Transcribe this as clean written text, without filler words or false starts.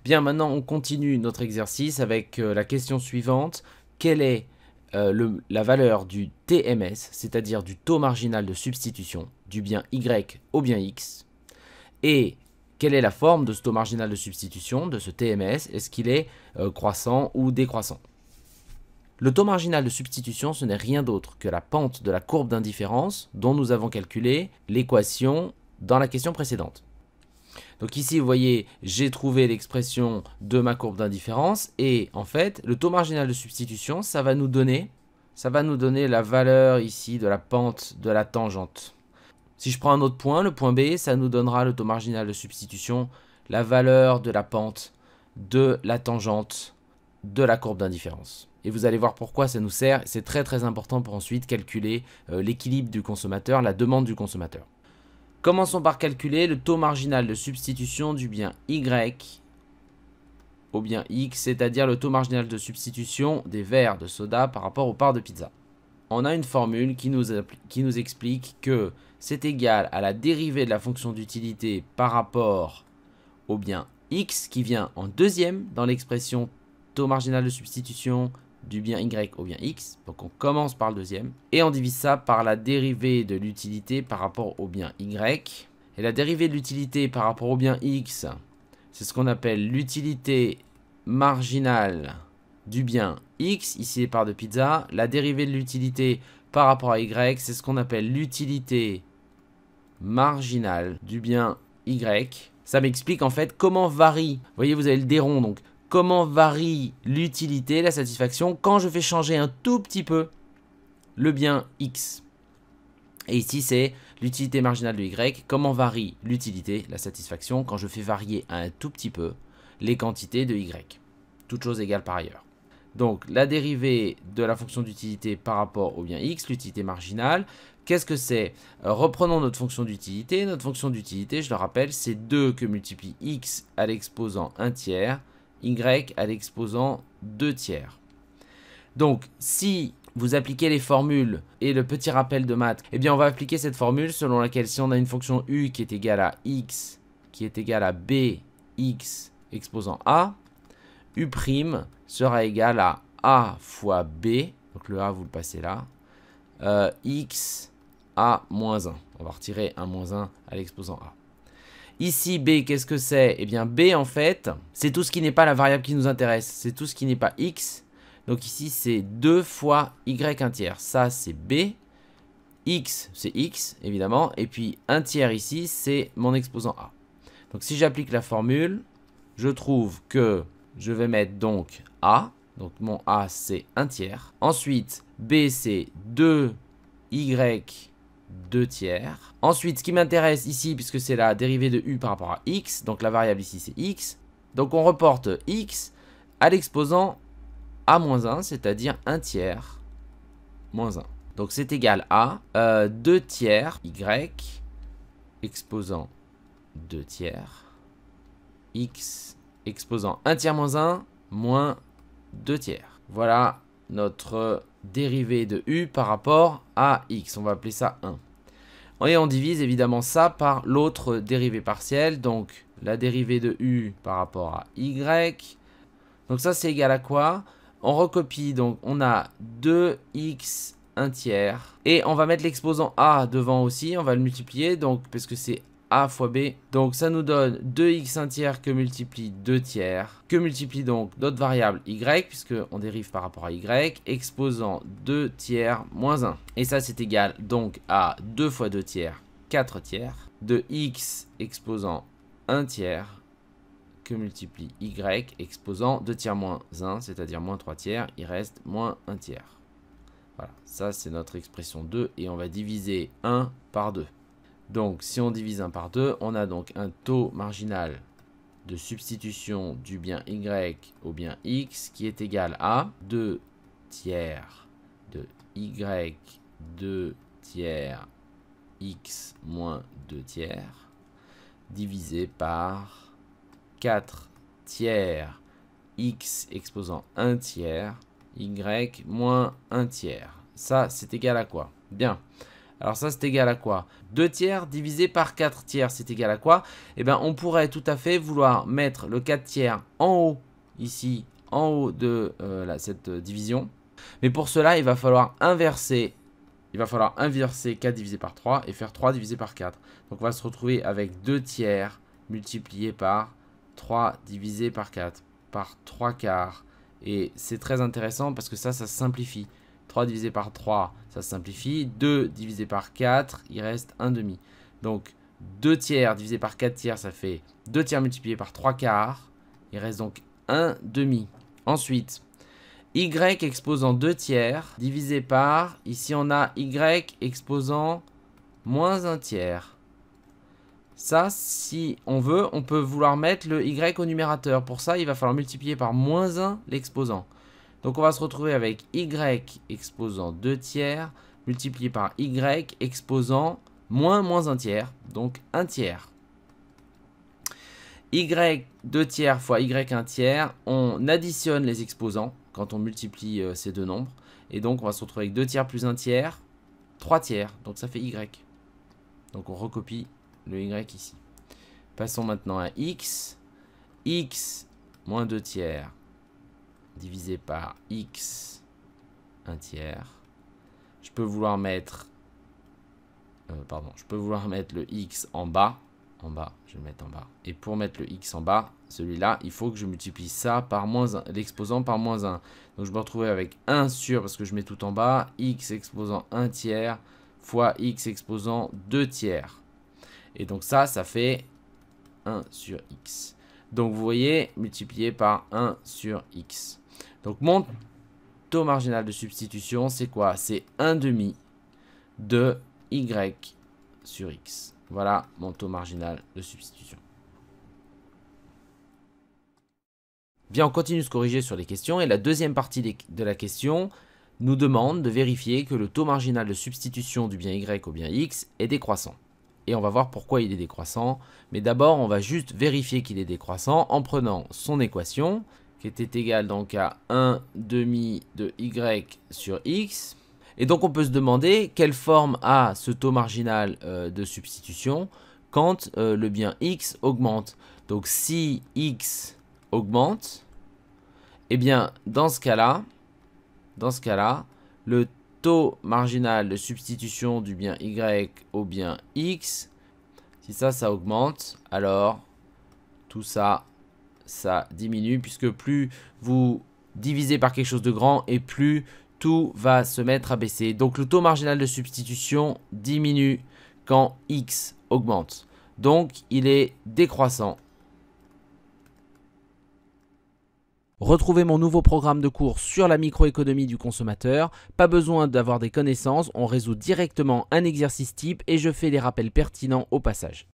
Bien, maintenant on continue notre exercice avec la question suivante. Quelle est la valeur du TMS, c'est-à-dire du taux marginal de substitution du bien Y au bien X? Et quelle est la forme de ce taux marginal de substitution, de ce TMS? Est-ce qu'il est croissant ou décroissant? Le taux marginal de substitution, ce n'est rien d'autre que la pente de la courbe d'indifférence dont nous avons calculé l'équation dans la question précédente. Donc ici, vous voyez, j'ai trouvé l'expression de ma courbe d'indifférence et en fait, le taux marginal de substitution, ça va nous donner la valeur ici de la pente de la tangente. Si je prends un autre point, le point B, ça nous donnera le taux marginal de substitution, la valeur de la pente de la tangente de la courbe d'indifférence. Et vous allez voir pourquoi ça nous sert. C'est très très important pour ensuite calculer l'équilibre du consommateur, la demande du consommateur. Commençons par calculer le taux marginal de substitution du bien Y au bien X, c'est-à-dire le taux marginal de substitution des verres de soda par rapport aux parts de pizza. On a une formule qui nous explique que c'est égal à la dérivée de la fonction d'utilité par rapport au bien X qui vient en deuxième dans l'expression taux marginal de substitution du bien Y au bien X. Donc on commence par le deuxième et on divise ça par la dérivée de l'utilité par rapport au bien Y. Et la dérivée de l'utilité par rapport au bien X, c'est ce qu'on appelle l'utilité marginale du bien X, ici les parts de pizza. La dérivée de l'utilité par rapport à Y, c'est ce qu'on appelle l'utilité marginale du bien Y. Ça m'explique en fait comment varie, vous voyez vous avez le des ronds, donc comment varie l'utilité, la satisfaction, quand je fais changer un tout petit peu le bien X. Et ici c'est l'utilité marginale de Y, comment varie l'utilité, la satisfaction, quand je fais varier un tout petit peu les quantités de Y. Toutes choses égales par ailleurs. Donc la dérivée de la fonction d'utilité par rapport au bien X, l'utilité marginale, qu'est-ce que c'est? Reprenons notre fonction d'utilité. Notre fonction d'utilité, je le rappelle, c'est 2 que multiplie X à l'exposant 1 tiers, Y à l'exposant 2 tiers. Donc si vous appliquez les formules et le petit rappel de maths, eh bien on va appliquer cette formule selon laquelle si on a une fonction U qui est égale à X, qui est égale à BX exposant A, U' sera égal à A fois B, donc le A vous le passez là, X A moins 1. On va retirer un moins 1 à l'exposant A. Ici, B, qu'est-ce que c'est? Eh bien, B, en fait, c'est tout ce qui n'est pas la variable qui nous intéresse. C'est tout ce qui n'est pas X. Donc ici, c'est 2 fois Y 1 tiers. Ça, c'est B. X, c'est X, évidemment. Et puis, 1 tiers ici, c'est mon exposant A. Donc, si j'applique la formule, je trouve que je vais mettre donc A. Donc, mon A, c'est 1 tiers. Ensuite, B, c'est 2Y 2 tiers. Ensuite, ce qui m'intéresse ici, puisque c'est la dérivée de U par rapport à X, donc la variable ici, c'est X. Donc, on reporte X à l'exposant A moins 1, c'est-à-dire 1 tiers moins 1. Donc, c'est égal à 2 tiers Y exposant 2 tiers X exposant 1 tiers moins 2 tiers. Voilà notre dérivée de U par rapport à X. On va appeler ça 1. Et on divise évidemment ça par l'autre dérivée partielle. Donc la dérivée de U par rapport à Y. Donc ça c'est égal à quoi? On recopie, donc on a 2x 1 tiers. Et on va mettre l'exposant A devant aussi. On va le multiplier, donc parce que c'est A fois B. Donc ça nous donne 2x 1 tiers que multiplie 2 tiers. Que multiplie donc notre variable Y, puisqu'on dérive par rapport à Y, exposant 2 tiers moins 1. Et ça c'est égal donc à 2 fois 2 tiers, 4 tiers. De x exposant 1 tiers que multiplie Y exposant 2 tiers moins 1, c'est-à-dire moins 3 tiers. Il reste moins 1 tiers. Voilà, ça c'est notre expression 2 et on va diviser 1 par 2. Donc, si on divise 1 par 2, on a donc un taux marginal de substitution du bien Y au bien X qui est égal à 2 tiers de Y 2 tiers X moins 2 tiers divisé par 4 tiers X exposant 1 tiers Y moins 1 tiers. Ça, c'est égal à quoi? Bien. Alors ça, c'est égal à quoi? 2 tiers divisé par 4 tiers, c'est égal à quoi? Eh bien, on pourrait tout à fait vouloir mettre le 4 tiers en haut, ici, en haut de cette division. Mais pour cela, il va falloir inverser 4 divisé par 3 et faire 3 divisé par 4. Donc on va se retrouver avec 2 tiers multiplié par 3 divisé par 4, par 3 quarts. Et c'est très intéressant parce que ça simplifie. 3 divisé par 3, ça se simplifie. 2 divisé par 4, il reste 1 demi. Donc 2 tiers divisé par 4 tiers, ça fait 2 tiers multiplié par 3 quarts. Il reste donc 1 demi. Ensuite, y exposant 2 tiers divisé par, ici on a y exposant moins 1 tiers. Ça, si on veut, on peut vouloir mettre le y au numérateur. Pour ça, il va falloir multiplier par moins 1 l'exposant. Donc on va se retrouver avec y exposant 2 tiers multiplié par y exposant moins 1 tiers, donc 1 tiers. Y 2 tiers fois y 1 tiers, on additionne les exposants quand on multiplie ces deux nombres. Et donc on va se retrouver avec 2 tiers plus 1 tiers, 3 tiers, donc ça fait y. Donc on recopie le y ici. Passons maintenant à x. X moins 2 tiers divisé par x 1 tiers. Je peux vouloir mettre le x en bas. Je vais le mettre en bas. Et pour mettre le x en bas, celui-là, il faut que je multiplie ça par moins 1, l'exposant par moins 1. Donc je me retrouve avec 1 sur, parce que je mets tout en bas, x exposant 1 tiers fois x exposant 2 tiers. Et donc ça fait 1 sur x. Donc vous voyez, multiplié par 1 sur x. Donc mon taux marginal de substitution, c'est quoi? C'est 1 demi de y sur x. Voilà mon taux marginal de substitution. Bien, on continue de se corriger sur les questions. Et la deuxième partie de la question nous demande de vérifier que le taux marginal de substitution du bien y au bien x est décroissant. Et on va voir pourquoi il est décroissant. Mais d'abord, on va juste vérifier qu'il est décroissant en prenant son équation, qui était égale donc à 1 demi de y sur x. Et donc on peut se demander quelle forme a ce taux marginal de substitution quand le bien x augmente. Donc si x augmente, eh bien dans ce cas-là, le taux marginal de substitution du bien y au bien x, si ça augmente, alors tout ça diminue, puisque plus vous divisez par quelque chose de grand et plus tout va se mettre à baisser. Donc le taux marginal de substitution diminue quand x augmente. Donc il est décroissant. Retrouvez mon nouveau programme de cours sur la microéconomie du consommateur. Pas besoin d'avoir des connaissances, on résout directement un exercice type et je fais les rappels pertinents au passage.